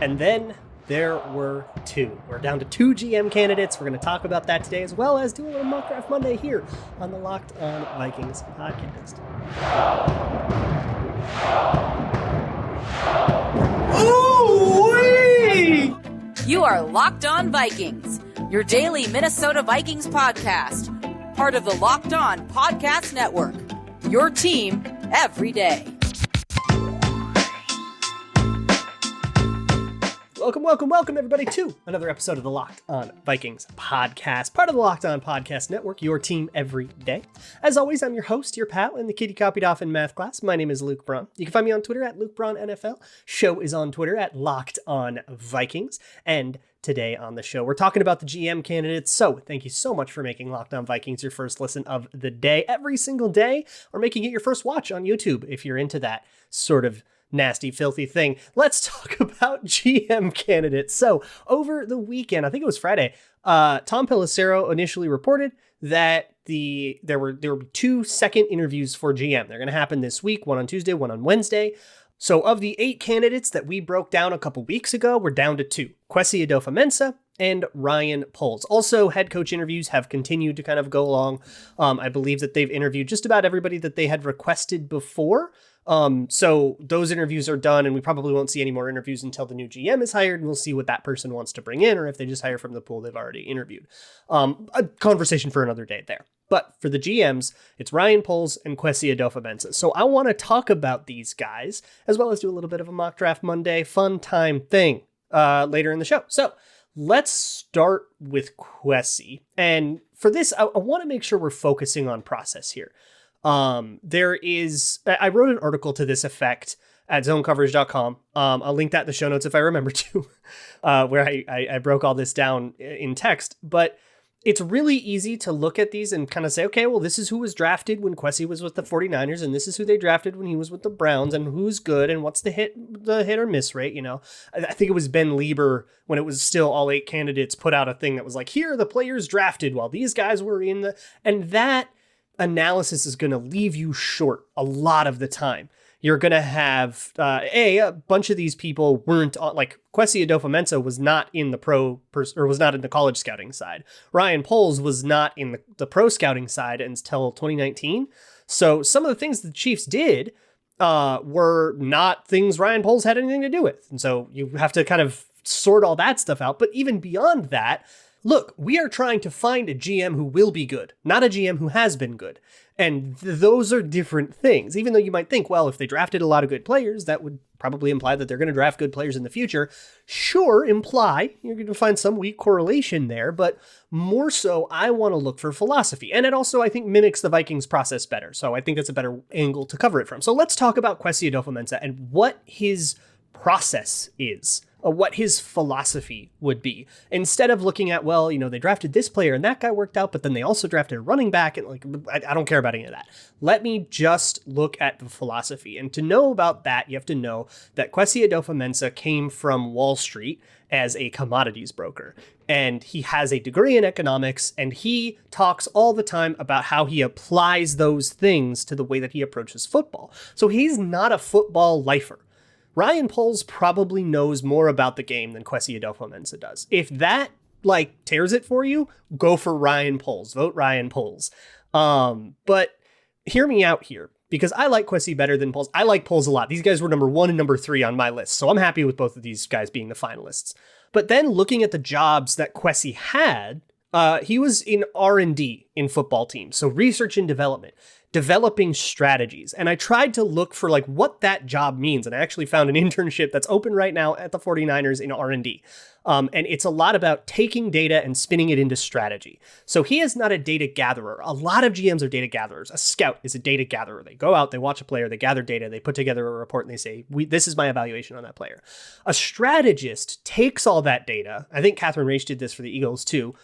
And then there were two. We're down to two GM candidates. We're going to talk about that today, as well as do a little Mock Draft Monday here on the Locked On Vikings podcast. Ooh-wee! You are Locked On Vikings, your daily Minnesota Vikings podcast, part of the Locked On Podcast Network, your team every day. Welcome, everybody, to another episode of the Locked On Vikings podcast, part of the Locked On Podcast Network, your team every day. As always, I'm your host, your pal, and the kid you copied off in math class. My name is Luke Braun. You can find me on Twitter at LukeBraunNFL. Show is on Twitter at Locked On Vikings. And today on the show, we're talking about the GM candidates. So thank you so much for making Locked On Vikings your first listen of the day every single day, or making it your first watch on YouTube if you're into that sort of nasty, filthy thing. Let's talk about GM candidates. So over the weekend, I think it was Friday, Tom Pelissero initially reported that there will be 2 second interviews for GM. They're going to happen this week, one on Tuesday, one on Wednesday. So of the 8 candidates that we broke down a couple weeks ago, we're down to 2, Kwesi Adofo-Mensah and Ryan Poles. Also, head coach interviews have continued to kind of go along. I believe that they've interviewed just about everybody that they had requested before. So those interviews are done, and we probably won't see any more interviews until the new GM is hired, and we'll see what that person wants to bring in, or if they just hire from the pool they've already interviewed. A conversation for another day there. But for the GMs, it's Ryan Poles and Kwesi Adofo-Mensah. So I want to talk about these guys, as well as do a little bit of a Mock Draft Monday fun time thing later in the show. So let's start with Kwesi. And for this, I want to make sure we're focusing on process here. I wrote an article to this effect at zonecoverage.com. I'll link that in the show notes if I remember to, where I broke all this down in text. But it's really easy to look at these and kind of say, okay, well, this is who was drafted when Kwesi was with the 49ers, and this is who they drafted when he was with the Browns, and who's good, and what's the hit or miss rate, you know? I think it was Ben Lieber, when it was still all 8 candidates, put out a thing that was like, here are the players drafted while these guys were in the... And that analysis is going to leave you short a lot of the time. You're going to have, a bunch of these people weren't on, like Kwesi Adofo-Mensah was not in the was not in the college scouting side. Ryan Poles was not in the pro scouting side until 2019. So some of the things the Chiefs did were not things Ryan Poles had anything to do with. And so you have to kind of sort all that stuff out. But even beyond that, look, we are trying to find a GM who will be good, not a GM who has been good. And those are different things. Even though you might think, well, if they drafted a lot of good players, that would probably imply that they're going to draft good players in the future. Sure, imply. You're going to find some weak correlation there, but more so, I want to look for philosophy. And it also, I think, mimics the Vikings process better. So I think that's a better angle to cover it from. So let's talk about Kwesi Adofo-Mensah and what his process is. What his philosophy would be, instead of looking at, well, you know, they drafted this player and that guy worked out, but then they also drafted a running back, and like, I don't care about any of that. Let me just look at the philosophy. And to know about that, you have to know that Kwesi Adofo-Mensah came from Wall Street as a commodities broker, and he has a degree in economics, and he talks all the time about how he applies those things to the way that he approaches football. So he's not a football lifer. Ryan Poles probably knows more about the game than Kwesi Adofo-Mensah does. If that tears it for you, go for Ryan Poles. Vote Ryan Poles. But hear me out here, because I like Kwesi better than Poles. I like Poles a lot. These guys were number 1 and number 3 on my list, so I'm happy with both of these guys being the finalists. But then looking at the jobs that Kwesi had, he was in R&D in football teams, so research and development, developing strategies. And I tried to look for what that job means. And I actually found an internship that's open right now at the 49ers in R&D. And it's a lot about taking data and spinning it into strategy. So he is not a data gatherer. A lot of GMs are data gatherers. A scout is a data gatherer. They go out, they watch a player, they gather data, they put together a report, and they say, this is my evaluation on that player. A strategist takes all that data. I think Catherine Raiche did this for the Eagles too.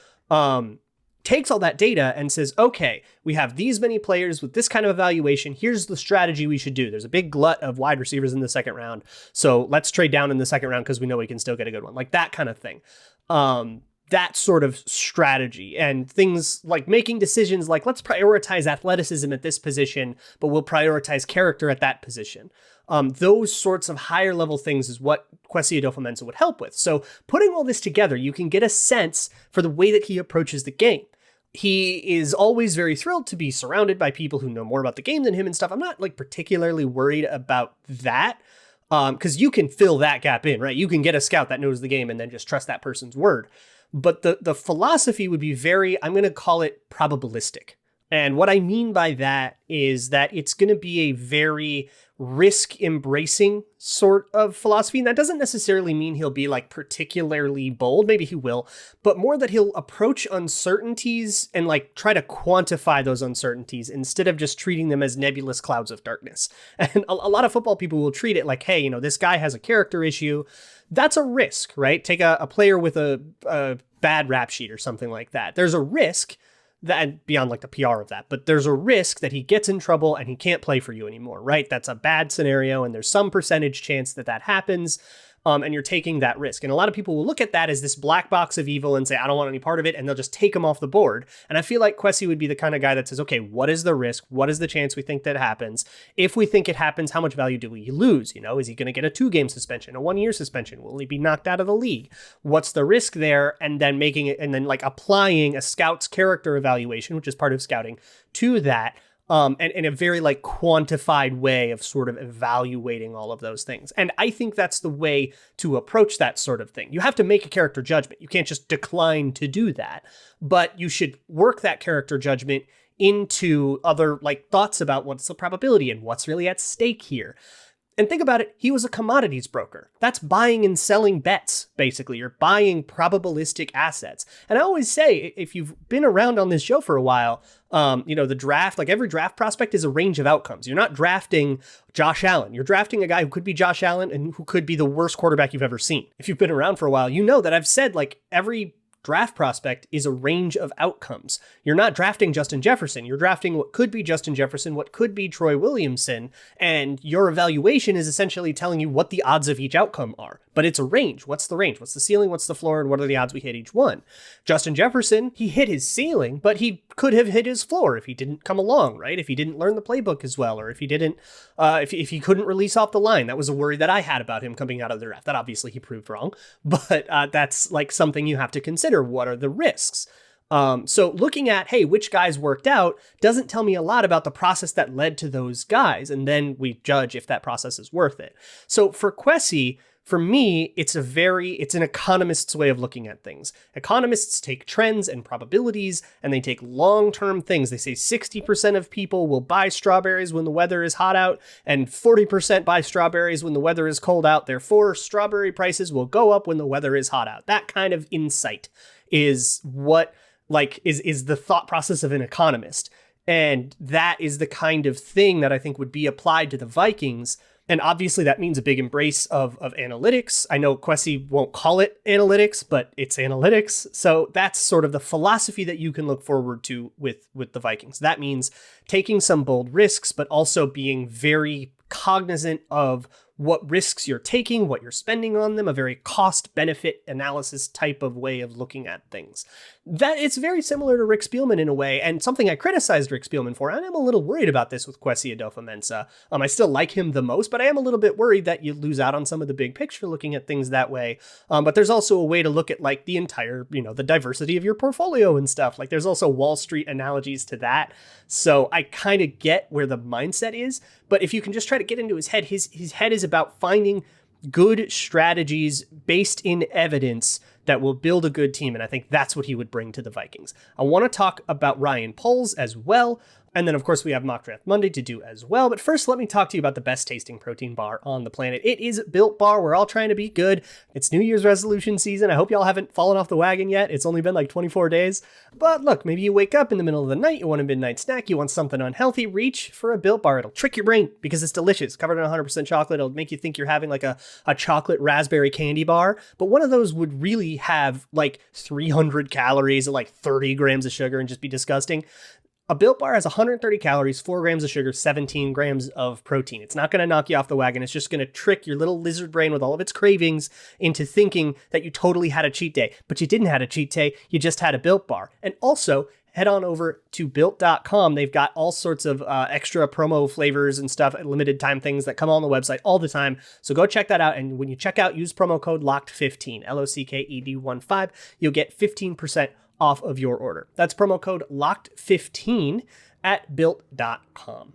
Takes all that data and says, okay, we have these many players with this kind of evaluation. Here's the strategy we should do. There's a big glut of wide receivers in the second round. So let's trade down in the second round because we know we can still get a good one. Like that kind of thing. That sort of strategy, and things like making decisions like, let's prioritize athleticism at this position, but we'll prioritize character at that position. Those sorts of higher level things is what Kwesi Adofo-Mensah would help with. So putting all this together, you can get a sense for the way that he approaches the game. He is always very thrilled to be surrounded by people who know more about the game than him and stuff. I'm not like particularly worried about that, because you can fill that gap in, right? You can get a scout that knows the game and then just trust that person's word. But the philosophy would be very, I'm going to call it probabilistic. And what I mean by that is that it's going to be a very risk-embracing sort of philosophy. And that doesn't necessarily mean he'll be like particularly bold. Maybe he will, but more that he'll approach uncertainties and like try to quantify those uncertainties instead of just treating them as nebulous clouds of darkness. And a lot of football people will treat it like, hey, you know, this guy has a character issue. That's a risk, right? Take a player with a bad rap sheet or something like that. There's a risk that, beyond like the PR of that, but there's a risk that he gets in trouble and he can't play for you anymore, right? That's a bad scenario, and there's some percentage chance that that happens. And you're taking that risk. And a lot of people will look at that as this black box of evil and say, I don't want any part of it. And they'll just take him off the board. And I feel like Kwesi would be the kind of guy that says, okay, what is the risk? What is the chance we think that happens? If we think it happens, how much value do we lose? You know, is he going to get a 2-game suspension, a 1-year suspension? Will he be knocked out of the league? What's the risk there? And then making it, and then like applying a scout's character evaluation, which is part of scouting, to that. And in a very like quantified way of sort of evaluating all of those things. And I think that's the way to approach that sort of thing. You have to make a character judgment. You can't just decline to do that, but you should work that character judgment into other like thoughts about what's the probability and what's really at stake here. And think about it, he was a commodities broker. That's buying and selling bets, basically. You're buying probabilistic assets. And I always say, if you've been around on this show for a while, the draft, like every draft prospect is a range of outcomes. You're not drafting Josh Allen. You're drafting a guy who could be Josh Allen and who could be the worst quarterback you've ever seen. If you've been around for a while, you know that I've said like every draft prospect is a range of outcomes. You're not drafting Justin Jefferson. You're drafting what could be Justin Jefferson, what could be Troy Williamson, and your evaluation is essentially telling you what the odds of each outcome are. But it's a range. What's the range? What's the ceiling? What's the floor? And what are the odds we hit each one? Justin Jefferson, he hit his ceiling, but he could have hit his floor if he didn't come along, right? If he didn't learn the playbook as well, or if he didn't, if he couldn't release off the line. That was a worry that I had about him coming out of the draft. That obviously he proved wrong, but that's like something you have to consider. What are the risks? So looking at, hey, which guys worked out doesn't tell me a lot about the process that led to those guys. And then we judge if that process is worth it. So for Kwesi, for me, it's an economist's way of looking at things. Economists take trends and probabilities, and they take long-term things. They say 60% of people will buy strawberries when the weather is hot out, and 40% buy strawberries when the weather is cold out. Therefore, strawberry prices will go up when the weather is hot out. That kind of insight is what is the thought process of an economist. And that is the kind of thing that I think would be applied to the Vikings. And obviously that means a big embrace of analytics. I know Kwesi won't call it analytics, but it's analytics. So that's sort of the philosophy that you can look forward to with the Vikings. That means taking some bold risks, but also being very cognizant of what risks you're taking, what you're spending on them, a very cost-benefit analysis type of way of looking at things. That it's very similar to Rick Spielman in a way, and something I criticized Rick Spielman for, and I'm a little worried about this with Kwesi Adofo-Mensah. I still like him the most, but I am a little bit worried that you lose out on some of the big picture looking at things that way. But there's also a way to look at like the entire, the diversity of your portfolio and stuff. Like there's also Wall Street analogies to that. So I kind of get where the mindset is, but if you can just try to get into his head, his head is about finding good strategies based in evidence that will build a good team. And I think that's what he would bring to the Vikings. I want to talk about Ryan Poles as well. And then, of course, we have Mock Draft Monday to do as well. But first, let me talk to you about the best tasting protein bar on the planet. It is Built Bar. We're all trying to be good. It's New Year's resolution season. I hope y'all haven't fallen off the wagon yet. It's only been like 24 days. But look, maybe you wake up in the middle of the night, you want a midnight snack, you want something unhealthy, reach for a Built Bar. It'll trick your brain because it's delicious. Covered in 100% chocolate. It'll make you think you're having like a chocolate raspberry candy bar. But one of those would really have like 300 calories and like 30 grams of sugar and just be disgusting. A Built Bar has 130 calories, 4 grams of sugar, 17 grams of protein. It's not going to knock you off the wagon. It's just going to trick your little lizard brain with all of its cravings into thinking that you totally had a cheat day. But you didn't have a cheat day. You just had a Built Bar. And also, head on over to built.com. They've got all sorts of extra promo flavors and stuff, limited time things that come on the website all the time. So go check that out. And when you check out, use promo code LOCKED15, LOCKED15. You'll get 15% off of your order. That's promo code LOCKED15 at built.com.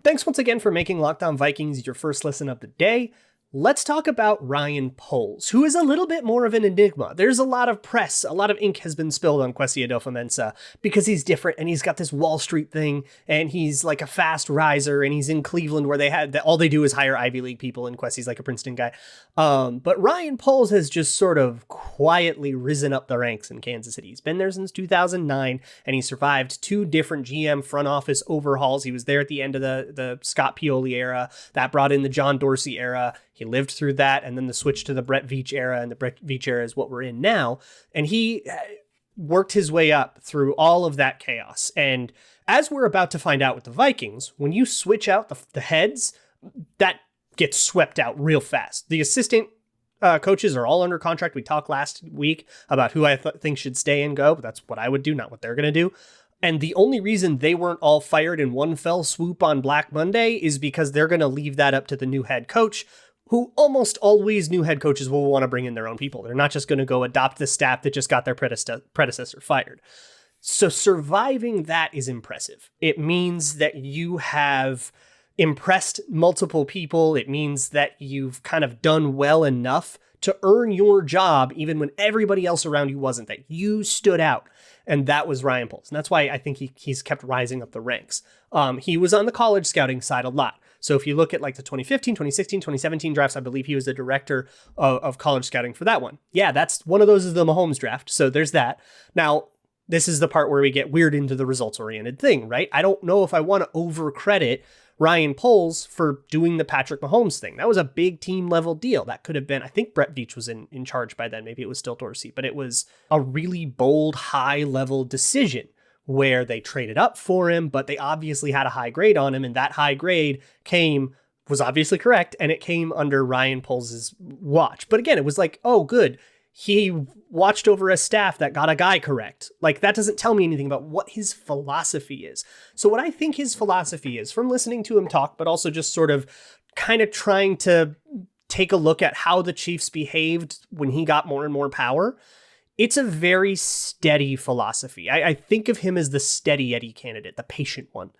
Thanks once again for making Locked On Vikings your first listen of the day. Let's talk about Ryan Poles, who is a little bit more of an enigma. There's a lot of press, a lot of ink has been spilled on Kwesi Adofo-Mensah because he's different and he's got this Wall Street thing and he's like a fast riser and he's in Cleveland where all they do is hire Ivy League people and Kwesi's like a Princeton guy. But Ryan Poles has just sort of quietly risen up the ranks in Kansas City. He's been there since 2009 and he survived 2 different GM front office overhauls. He was there at the end of the Scott Pioli era that brought in the John Dorsey era. He lived through that, and then the switch to the Brett Veach era, and the Brett Veach era is what we're in now. And he worked his way up through all of that chaos. And as we're about to find out with the Vikings, when you switch out the heads, that gets swept out real fast. The assistant coaches are all under contract. We talked last week about who I think should stay and go, but that's what I would do, not what they're going to do. And the only reason they weren't all fired in one fell swoop on Black Monday is because they're going to leave that up to the new head coach, who almost always new head coaches will want to bring in their own people. They're not just going to go adopt the staff that just got their predecessor fired. So surviving that is impressive. It means that you have impressed multiple people. It means that you've kind of done well enough to earn your job even when everybody else around you wasn't, that you stood out. And that was Ryan Poles. And that's why I think he's kept rising up the ranks. He was on the college scouting side a lot. So if you look at like the 2015, 2016, 2017 drafts, I believe he was the director of college scouting for that one. Yeah, that's one of those is the Mahomes draft. So there's that. Now, this is the part where we get weird into the results-oriented thing, right? I don't know if I want to overcredit Ryan Poles for doing the Patrick Mahomes thing. That was a big team level deal. That could have been, I think Brett Veach was in charge by then. Maybe it was still Dorsey, but it was a really bold, high level decision where they traded up for him, but they obviously had a high grade on him. And that high grade was obviously correct. And it came under Ryan Poles' watch. But again, it was like, oh, good. He watched over a staff that got a guy correct. Like, that doesn't tell me anything about what his philosophy is. So what I think his philosophy is, from listening to him talk, but also just sort of kind of trying to take a look at how the Chiefs behaved when he got more and more power, it's a very steady philosophy. I think of him as the steady Eddie candidate, the patient one.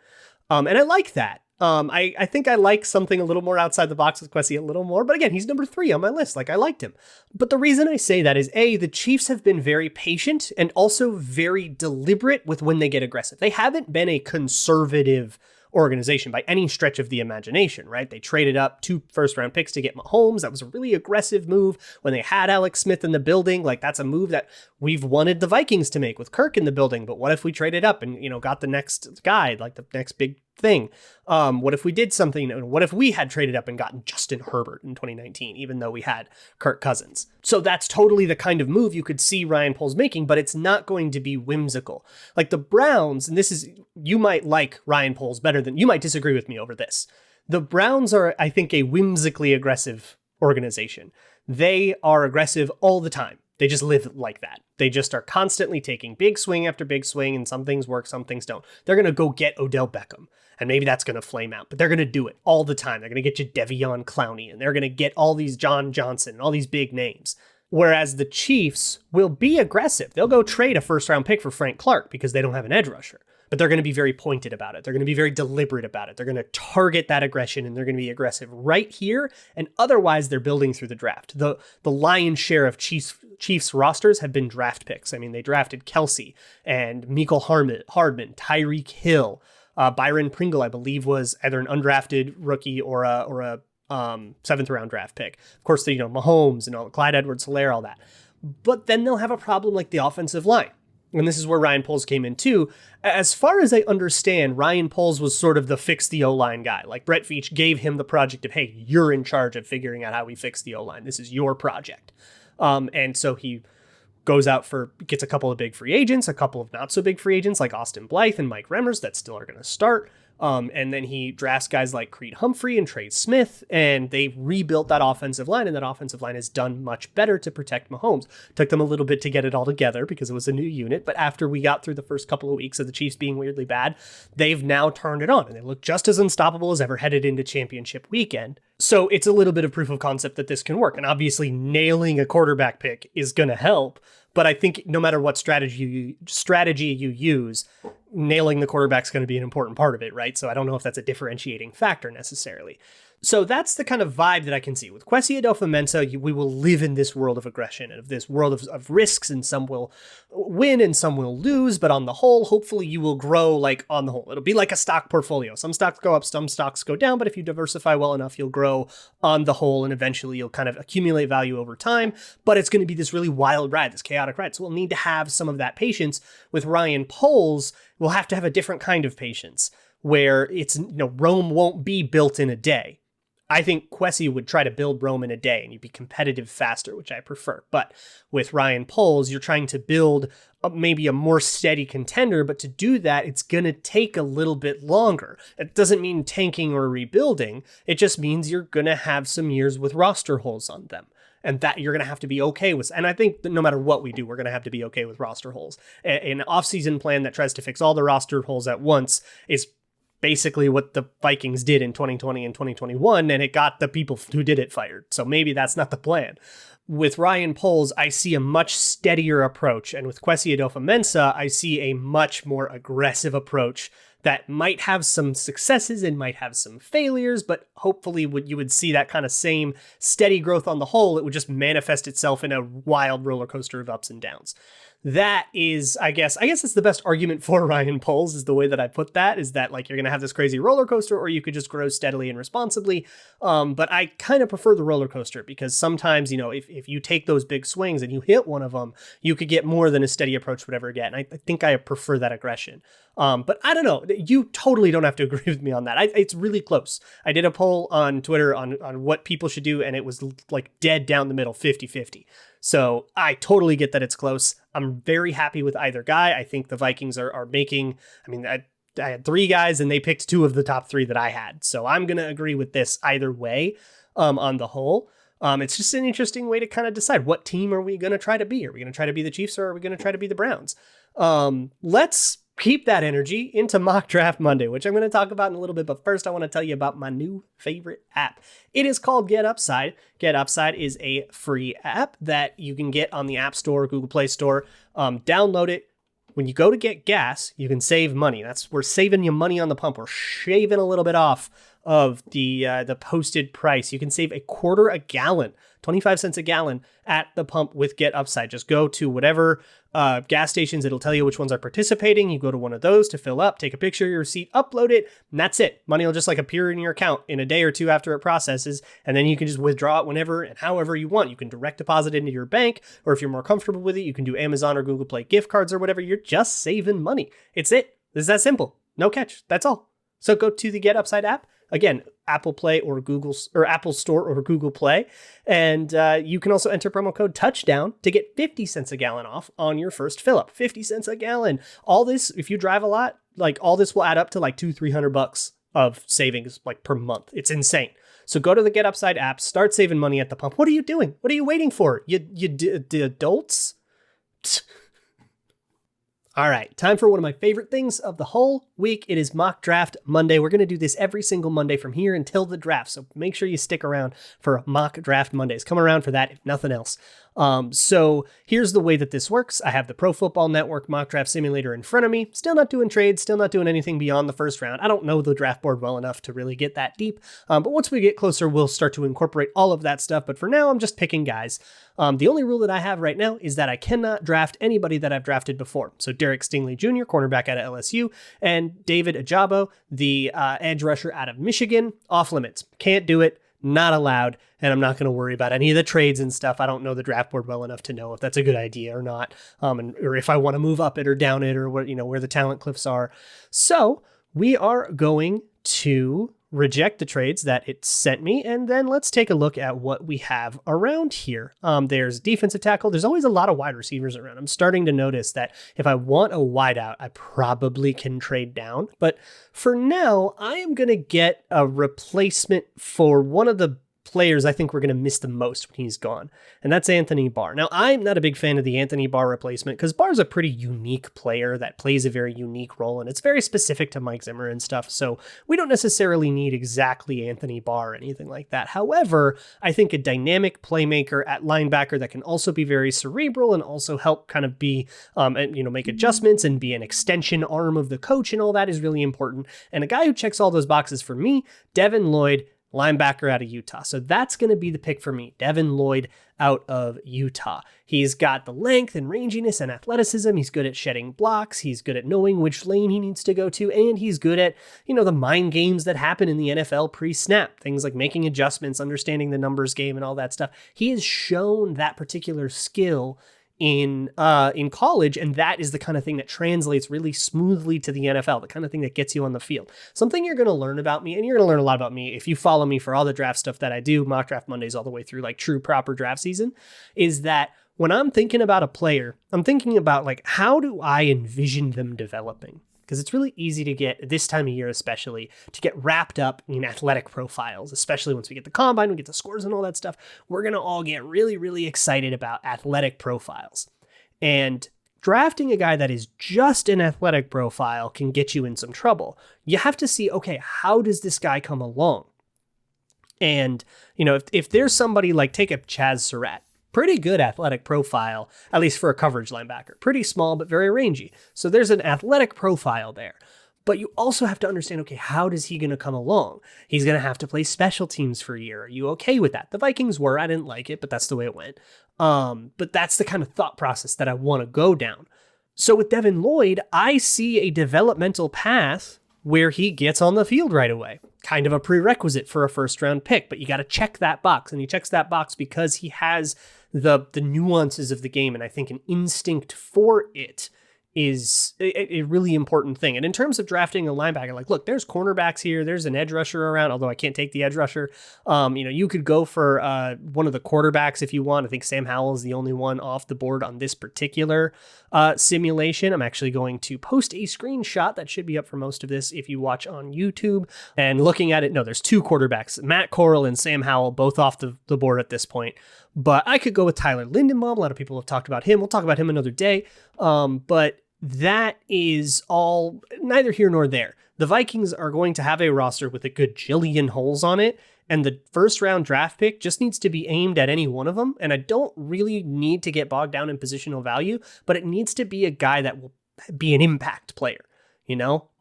And I like that. I think I like something a little more outside the box with Kwesi a little more. But again, he's number 3 on my list. Like, I liked him. But the reason I say that is, A, the Chiefs have been very patient and also very deliberate with when they get aggressive. They haven't been a conservative organization by any stretch of the imagination, right? They traded up 2 first-round picks to get Mahomes. That was a really aggressive move when they had Alex Smith in the building. Like, that's a move that we've wanted the Vikings to make with Kirk in the building. But what if we traded up and, got the next guy, like the next big thing? What if we did something? What if we had traded up and gotten Justin Herbert in 2019, even though we had Kirk Cousins? So that's totally the kind of move you could see Ryan Poles making, but it's not going to be whimsical. Like the Browns, and you might like Ryan Poles better than, you might disagree with me over this. The Browns are, I think, a whimsically aggressive organization. They are aggressive all the time. They just live like that. They just are constantly taking big swing after big swing, and some things work, some things don't. They're going to go get Odell Beckham, and maybe that's going to flame out, but they're going to do it all the time. They're going to get you Devion Clowney, and they're going to get all these John Johnson and all these big names. Whereas the Chiefs will be aggressive. They'll go trade a first-round pick for Frank Clark because they don't have an edge rusher. But they're going to be very pointed about it. They're going to be very deliberate about it. They're going to target that aggression, and they're going to be aggressive right here. And otherwise, they're building through the draft. The lion's share of Chiefs rosters have been draft picks. I mean, they drafted Kelsey and Mecole Hardman, Tyreek Hill, Byron Pringle, I believe, was either an undrafted rookie or a 7th round draft pick. Of course, Mahomes and all, Clyde Edwards-Helaire, all that. But then they'll have a problem like the offensive line. And this is where Ryan Poles came in too. As far as I understand, Ryan Poles was sort of the fix the O-line guy. Like Brett Veach gave him the project of, hey, you're in charge of figuring out how we fix the O-line. This is your project. And so he goes out gets a couple of big free agents, a couple of not so big free agents like Austin Blythe and Mike Remmers that still are going to start. And then he drafts guys like Creed Humphrey and Trey Smith, and they rebuilt that offensive line, and that offensive line has done much better to protect Mahomes. Took them a little bit to get it all together because it was a new unit, but after we got through the first couple of weeks of the Chiefs being weirdly bad, they've now turned it on, and they look just as unstoppable as ever headed into championship weekend. So it's a little bit of proof of concept that this can work, and obviously nailing a quarterback pick is going to help. But I think no matter what strategy you use, nailing the quarterback is going to be an important part of it, right? So I don't know if that's a differentiating factor necessarily. So that's the kind of vibe that I can see. With Kwesi Adofo-Mensah, we will live in this world of aggression and of this world of risks, and some will win and some will lose. But on the whole, hopefully you will grow like on the whole. It'll be like a stock portfolio. Some stocks go up, some stocks go down. But if you diversify well enough, you'll grow on the whole, and eventually you'll kind of accumulate value over time. But it's going to be this really wild ride, this chaotic ride. So we'll need to have some of that patience. With Ryan Poles, we'll have to have a different kind of patience where it's, Rome won't be built in a day. I think Kwesi would try to build Rome in a day and you'd be competitive faster, which I prefer. But with Ryan Poles, you're trying to build maybe a more steady contender, but to do that, it's going to take a little bit longer. It doesn't mean tanking or rebuilding. It just means you're going to have some years with roster holes on them. And that you're going to have to be okay with. And I think that no matter what we do, we're going to have to be okay with roster holes. An offseason plan that tries to fix all the roster holes at once is basically what the Vikings did in 2020 and 2021, and it got the people who did it fired. So maybe that's not the plan. With Ryan Poles, I see a much steadier approach. And with Kwesi Adofo-Mensah, I see a much more aggressive approach that might have some successes and might have some failures, but hopefully you would see that kind of same steady growth on the whole. It would just manifest itself in a wild roller coaster of ups and downs. That is, I guess it's the best argument for Ryan Poles, is the way that I put that, is that like you're going to have this crazy roller coaster, or you could just grow steadily and responsibly. But I kind of prefer the roller coaster because sometimes, if you take those big swings and you hit one of them, you could get more than a steady approach would ever get. And I think I prefer that aggression. But I don't know. You totally don't have to agree with me on that. It's really close. I did a poll on Twitter on what people should do, and it was like dead down the middle, 50-50. So I totally get that it's close. I'm very happy with either guy. I think the Vikings are making, I had 3 guys and they picked 2 of the top 3 that I had. So I'm going to agree with this either way on the whole. It's just an interesting way to kind of decide what team are we going to try to be? Are we going to try to be the Chiefs or are we going to try to be the Browns? Let's keep that energy into Mock Draft Monday, which I'm going to talk about in a little bit. But first, I want to tell you about my new favorite app. It is called GetUpside. GetUpside is a free app that you can get on the App Store, Google Play Store. Download it. When you go to get gas, you can save money. We're saving you money on the pump. We're shaving a little bit off of the posted price. You can save a quarter a gallon, 25 cents a gallon at the pump with GetUpside. Just go to whatever gas stations. It'll tell you which ones are participating. You go to one of those to fill up, take a picture of your receipt, upload it, and that's it. Money will just like appear in your account in a day or two after it processes, and then you can just withdraw it whenever and however you want. You can direct deposit it into your bank, or if you're more comfortable with it, you can do Amazon or Google Play gift cards or whatever. You're just saving money. It's it. It's that simple. No catch. That's all. So go to the GetUpside app. Again, Apple Play or Apple Store or Google Play. And you can also enter promo code TOUCHDOWN to get 50 cents a gallon off on your first fill up. 50 cents a gallon. All this, if you drive a lot, like all this will add up to like $200-300 of savings like per month. It's insane. So go to the GetUpside app, start saving money at the pump. What are you doing? What are you waiting for? The adults? All right, time for one of my favorite things of the whole week. It is Mock Draft Monday. We're going to do this every single Monday from here until the draft. So make sure you stick around for Mock Draft Mondays. Come around for that, if nothing else. So here's the way that this works. I have the Pro Football Network Mock Draft Simulator in front of me. Still not doing trades, still not doing anything beyond the first round. I don't know the draft board well enough to really get that deep. But once we get closer, we'll start to incorporate all of that stuff. But for now, I'm just picking guys. The only rule that I have right now is that I cannot draft anybody that I've drafted before. So Derek Stingley Jr., cornerback out of LSU, and David Ajabo, the edge rusher out of Michigan, off limits. Can't do it. Not allowed, and I'm not going to worry about any of the trades and stuff. I don't know the draft board well enough to know if that's a good idea or not, or if I want to move up it or down it, or where the talent cliffs are. So we are going to reject the trades that it sent me, and then let's take a look at what we have around here. There's defensive tackle. There's always a lot of wide receivers around. I'm starting to notice that if I want a wideout, I probably can trade down. But for now, I am going to get a replacement for one of the players I think we're going to miss the most when he's gone, and that's Anthony Barr. Now, I'm not a big fan of the Anthony Barr replacement because Barr's a pretty unique player that plays a very unique role, and it's very specific to Mike Zimmer and stuff, so we don't necessarily need exactly Anthony Barr or anything like that. However, I think a dynamic playmaker at linebacker that can also be very cerebral and also help kind of be, make adjustments and be an extension arm of the coach and all that is really important. And a guy who checks all those boxes for me, Devin Lloyd, linebacker out of Utah. So that's going to be the pick for me, Devin Lloyd out of Utah. He's got the length and ranginess and athleticism. He's good at shedding blocks. He's good at knowing which lane he needs to go to. And he's good at, the mind games that happen in the NFL pre-snap. Things like making adjustments, understanding the numbers game and all that stuff. He has shown that particular skill in college, and that is the kind of thing that translates really smoothly to the NFL, the kind of thing that gets you on the field. Something you're going to learn about me, and you're going to learn a lot about me if you follow me for all the draft stuff that I do, mock draft Mondays all the way through like true proper draft season, is that when I'm thinking about a player, I'm thinking about like, how do I envision them developing? Because it's really easy to get, this time of year especially, to get wrapped up in athletic profiles, especially once we get the combine, we get the scores and all that stuff. We're going to all get really, really excited about athletic profiles. And drafting a guy that is just an athletic profile can get you in some trouble. You have to see, okay, how does this guy come along? And, if there's somebody like, take a Chaz Surratt, pretty good athletic profile, at least for a coverage linebacker. Pretty small, but very rangy. So there's an athletic profile there. But you also have to understand, okay, how does he going to come along? He's going to have to play special teams for a year. Are you okay with that? The Vikings were. I didn't like it, but that's the way it went. But that's the kind of thought process that I want to go down. So with Devin Lloyd, I see a developmental path where he gets on the field right away. Kind of a prerequisite for a first-round pick, but you got to check that box. And he checks that box because he has the nuances of the game, and I think an instinct for it is a really important thing. And in terms of drafting a linebacker, like, look, there's cornerbacks here, there's an edge rusher around, although I can't take the edge rusher. You could go for one of the quarterbacks if you want. I think Sam Howell is the only one off the board on this particular simulation. I'm actually going to post a screenshot that should be up for most of this if you watch on YouTube. And looking at it, no, there's two quarterbacks, Matt Corral and Sam Howell, both off the board at this point. But I could go with Tyler Lindenbaum. A lot of people have talked about him. We'll talk about him another day. But that is all neither here nor there. The Vikings are going to have a roster with a good jillion holes on it, and the first round draft pick just needs to be aimed at any one of them. And I don't really need to get bogged down in positional value, but it needs to be a guy that will be an impact player.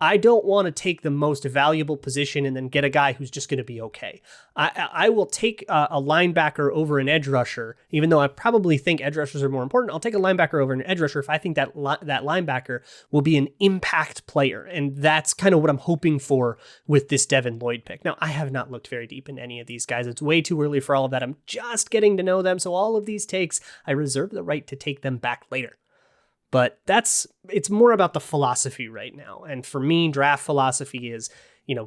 I don't want to take the most valuable position and then get a guy who's just going to be okay. I will take a linebacker over an edge rusher, even though I probably think edge rushers are more important. I'll take a linebacker over an edge rusher if I think that that linebacker will be an impact player. And that's kind of what I'm hoping for with this Devin Lloyd pick. Now, I have not looked very deep into any of these guys. It's way too early for all of that. I'm just getting to know them. So all of these takes, I reserve the right to take them back later. But it's more about the philosophy right now. And for me, draft philosophy is,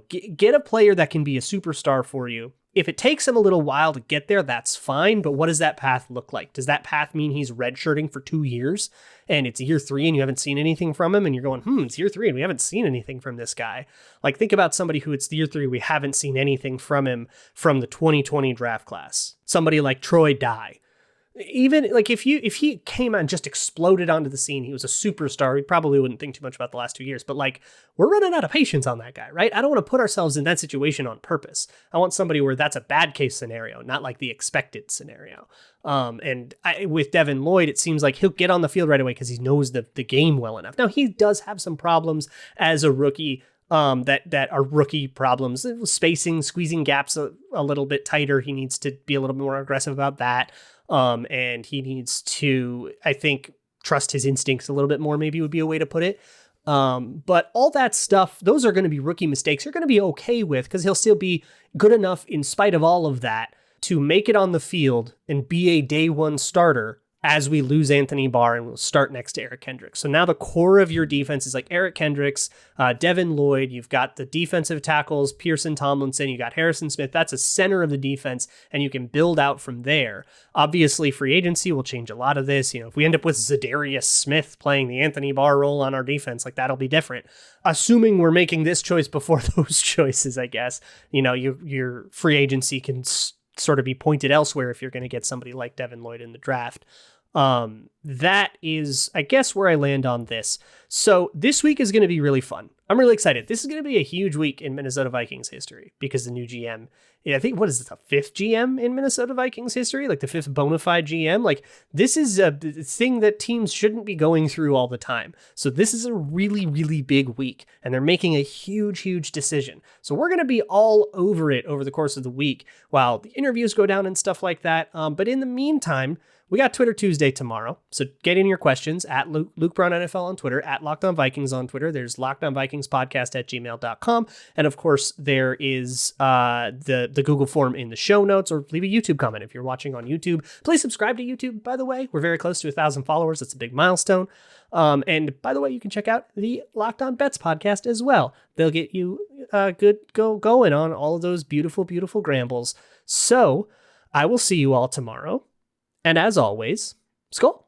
get a player that can be a superstar for you. If it takes him a little while to get there, that's fine. But what does that path look like? Does that path mean he's redshirting for 2 years and it's year 3 and you haven't seen anything from him? And you're going, it's year 3 and we haven't seen anything from this guy. Like, think about somebody who it's year 3, we haven't seen anything from him from the 2020 draft class. Somebody like Troy Dye. Even like if he came and just exploded onto the scene, he was a superstar, we probably wouldn't think too much about the last 2 years. But like, we're running out of patience on that guy, right? I don't want to put ourselves in that situation on purpose. I want somebody where that's a bad case scenario, not like the expected scenario. With Devin Lloyd, it seems like he'll get on the field right away because he knows the game well enough. Now, he does have some problems as a rookie. That are rookie problems, spacing, squeezing gaps a little bit tighter. He needs to be a little bit more aggressive about that. And he needs to, I think, trust his instincts a little bit more, maybe would be a way to put it. But all that stuff, those are going to be rookie mistakes you're going to be okay with because he'll still be good enough in spite of all of that to make it on the field and be a day one starter as we lose Anthony Barr and we'll start next to Eric Kendricks. So now the core of your defense is like Eric Kendricks, Devin Lloyd. You've got the defensive tackles, Pearson Tomlinson. You got Harrison Smith. That's a center of the defense, and you can build out from there. Obviously, free agency will change a lot of this. If we end up with Zadarius Smith playing the Anthony Barr role on our defense, like that'll be different. Assuming we're making this choice before those choices, I guess, your free agency can sort of be pointed elsewhere if you're going to get somebody like Devin Lloyd in the draft. That is, I guess, where I land on this. So this week is going to be really fun. I'm really excited. This is going to be a huge week in Minnesota Vikings history because the new GM, I think, what is it, the fifth GM in Minnesota Vikings history? Like the fifth bona fide GM? Like this is a thing that teams shouldn't be going through all the time. So this is a really, really big week, and they're making a huge, huge decision. So we're going to be all over it over the course of the week while the interviews go down and stuff like that. But in the meantime, we got Twitter Tuesday tomorrow. So get in your questions at Luke Brown NFL on Twitter, at Locked On Vikings on Twitter. There's Locked On Vikings podcast at gmail.com. And of course, there is the Google form in the show notes, or leave a YouTube comment if you're watching on YouTube. Please subscribe to YouTube, by the way. We're very close to 1,000 followers. That's a big milestone. And by the way, you can check out the Locked On Bets podcast as well. They'll get you going on all of those beautiful, beautiful Grambles. So I will see you all tomorrow. And as always, Skol.